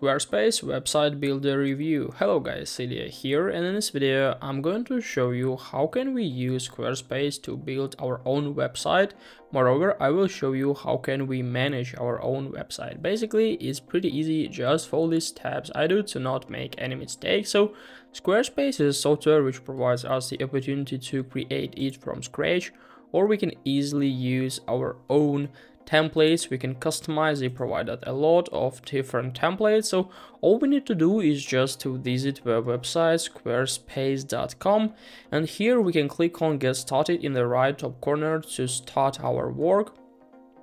Squarespace website builder review. Hello guys, Celia here, and in this video I'm going to show you how can we use Squarespace to build our own website. Moreover, I will show you how can we manage our own website. Basically, it's pretty easy, just follow these steps I do to not make any mistakes. So Squarespace is software which provides us the opportunity to create it from scratch, or we can easily use our own templates. We can customize. They provided a lot of different templates, so all we need to do is just to visit their website squarespace.com, and here we can click on get started in the right top corner to start our work.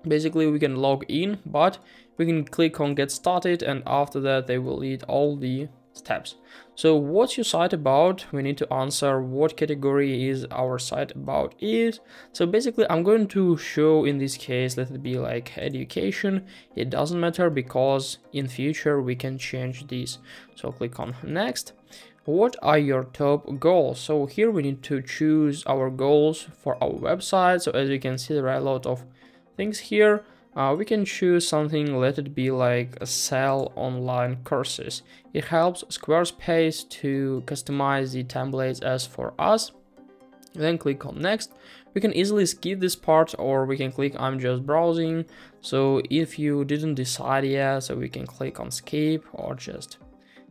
Basically we can log in, but we can click on get started, and after that they will lead all the steps. So what's your site about? We need to answer what category is our site about is. So basically I'm going to show, in this case, let it be like education. It doesn't matter because in future we can change this. So click on next. What are your top goals? So here we need to choose our goals for our website. So as you can see, there are a lot of things here. We can choose something, let it be like sell online courses. It helps Squarespace to customize the templates as for us. Then click on next. We can easily skip this part, or we can click I'm just browsing. So if you didn't decide yet, so we can click on skip or just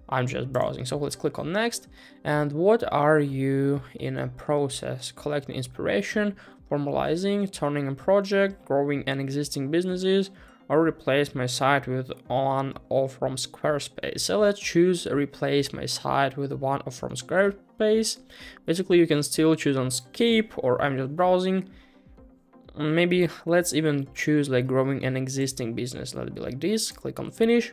I'm just browsing. So let's click on next. And what are you in a process? Collecting inspiration, formalizing, turning a project, growing an existing businesses, or replace my site with one of from Squarespace. So let's choose replace my site with one of from Squarespace. Basically you can still choose on skip or I'm just browsing. Maybe let's even choose like growing an existing business. Let it be like this. Click on finish.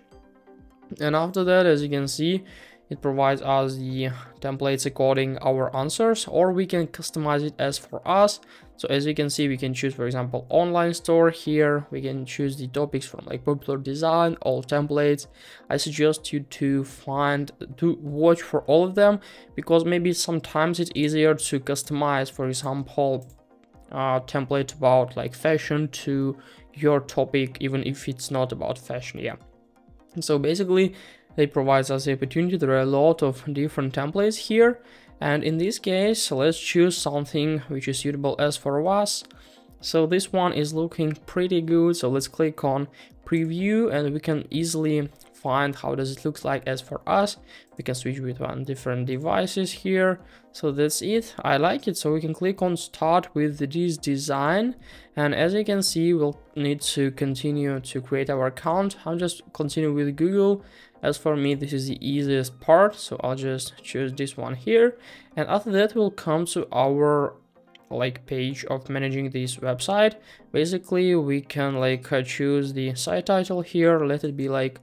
And after that, as you can see, it provides us the templates according our answers, or we can customize it as for us. So as you can see, we can choose, for example, online store here. We can choose the topics from like popular design, all templates. I suggest you to watch for all of them, because maybe sometimes it's easier to customize, for example, template about like fashion to your topic, even if it's not about fashion. Yeah. So basically they provide us the opportunity. There are a lot of different templates here, and in this case let's choose something which is suitable as for us. So this one is looking pretty good, so let's click on preview and we can easily find how does it look like as for us. We can switch between different devices here. So that's it. I like it. So we can click on start with this design, and as you can see we'll need to continue to create our account. I'll just continue with Google. As for me, this is the easiest part, so I'll just choose this one here, and after that we'll come to our like page of managing this website. Basically we can like choose the site title here. Let it be like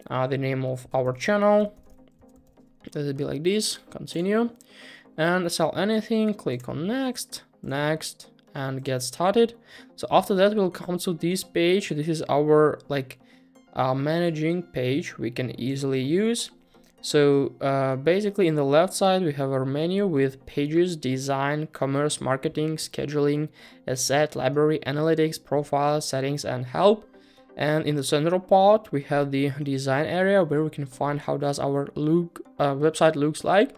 the name of our channel. Let it be like this. Continue and sell anything. Click on next, next, and get started. So after that we'll come to this page. This is our like managing page we can easily use. So basically in the left side we have our menu with pages, design, commerce, marketing, scheduling, asset, library, analytics, profile, settings, and help. And in the central part we have the design area where we can find how does our website looks like.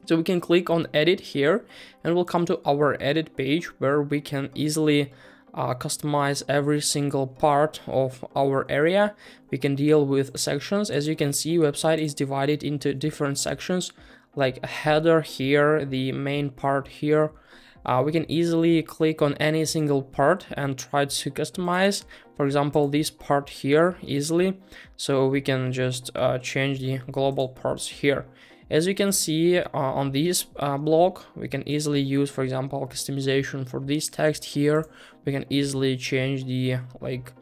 So we can click on edit here and we'll come to our edit page where we can easily customize every single part of our area. We can deal with sections. As you can see, website is divided into different sections, like a header here, the main part here. We can easily click on any single part and try to customize, for example, this part here easily. So we can just change the global parts here. As you can see on this block, we can easily use, for example, customization for this text here. We can easily change the like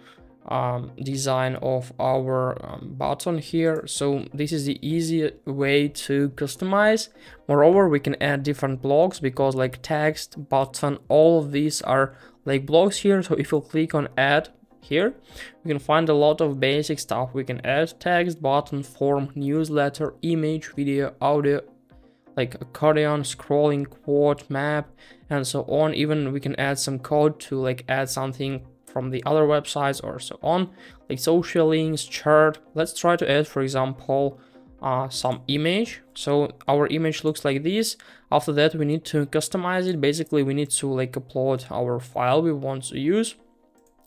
design of our button here. So this is the easy way to customize. Moreover, we can add different blocks because like text, button, all of these are like blocks here. So if you click on add here, we can find a lot of basic stuff. We can add text, button, form, newsletter, image, video, audio, like accordion, scrolling, quote, map, and so on. Even we can add some code to like add something from the other websites or so on, like social links, chart. Let's try to add, for example, some image. So our image looks like this. After that, we need to customize it. Basically, we need to like upload our file we want to use.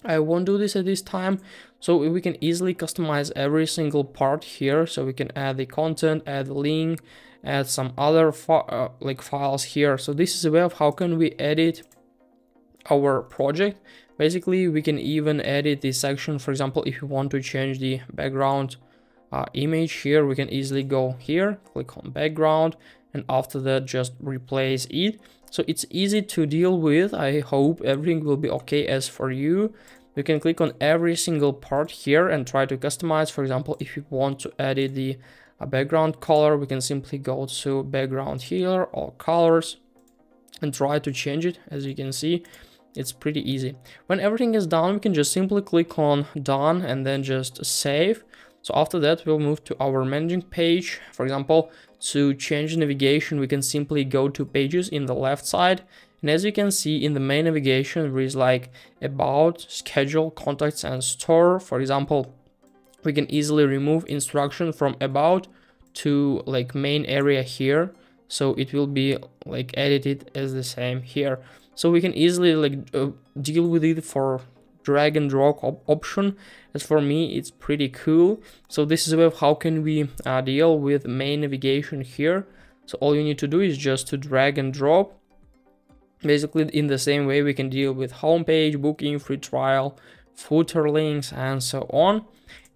I won't do this at this time, so we can easily customize every single part here. So we can add the content, add the link, add some other files here. So this is a way of how can we edit our project. Basically, we can even edit this section. For example, if you want to change the background image here, we can easily go here, click on background, and after that just replace it. So it's easy to deal with. I hope everything will be okay as for you. You can click on every single part here and try to customize. For example, if you want to edit the background color, we can simply go to background here or colors and try to change it. As you can see, it's pretty easy. When everything is done, we can just simply click on done and then just save. So after that, we'll move to our managing page. For example, to change navigation, we can simply go to pages in the left side. And as you can see in the main navigation, there is like about, schedule, contacts, and store. For example, we can easily remove instruction from about to like main area here. So it will be like edited as the same here. So we can easily like deal with it for drag and drop option. As for me, it's pretty cool. So this is a way of how can we deal with main navigation here. So all you need to do is just to drag and drop. Basically, in the same way, we can deal with homepage, booking, free trial, footer links, and so on.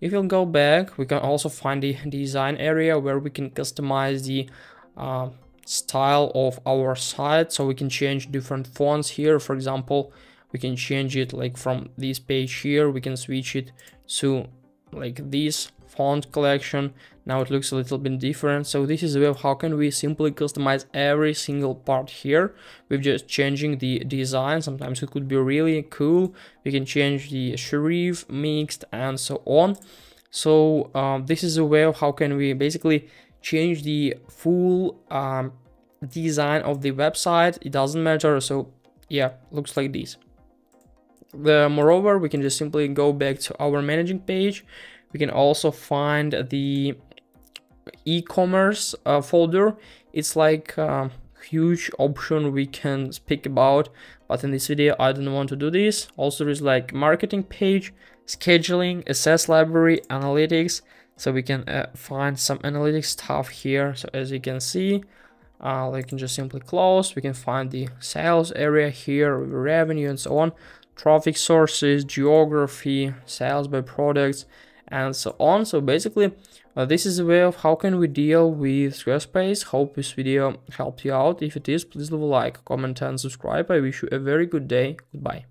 If you'll go back, we can also find the design area where we can customize the style of our site. So we can change different fonts here. For example, we can change it like from this page here, we can switch it to like this font collection. Now it looks a little bit different. So this is a way of how can we simply customize every single part here with just changing the design. Sometimes it could be really cool. We can change the serif, mixed, and so on. So this is a way of how can we basically change the full design of the website. It doesn't matter. So yeah, looks like this. Moreover, we can just simply go back to our managing page. We can also find the e-commerce folder. It's like a huge option we can speak about, but in this video I don't want to do this. Also, there is like marketing page, scheduling, assess library, analytics. So we can find some analytics stuff here. So as you can see, we can just simply close. We can find the sales area here, revenue, and so on. Traffic sources, geography, sales by products, and so on. So basically, this is a way of how can we deal with Squarespace. Hope this video helped you out. If it is, please leave a like, comment, and subscribe. I wish you a very good day. Goodbye.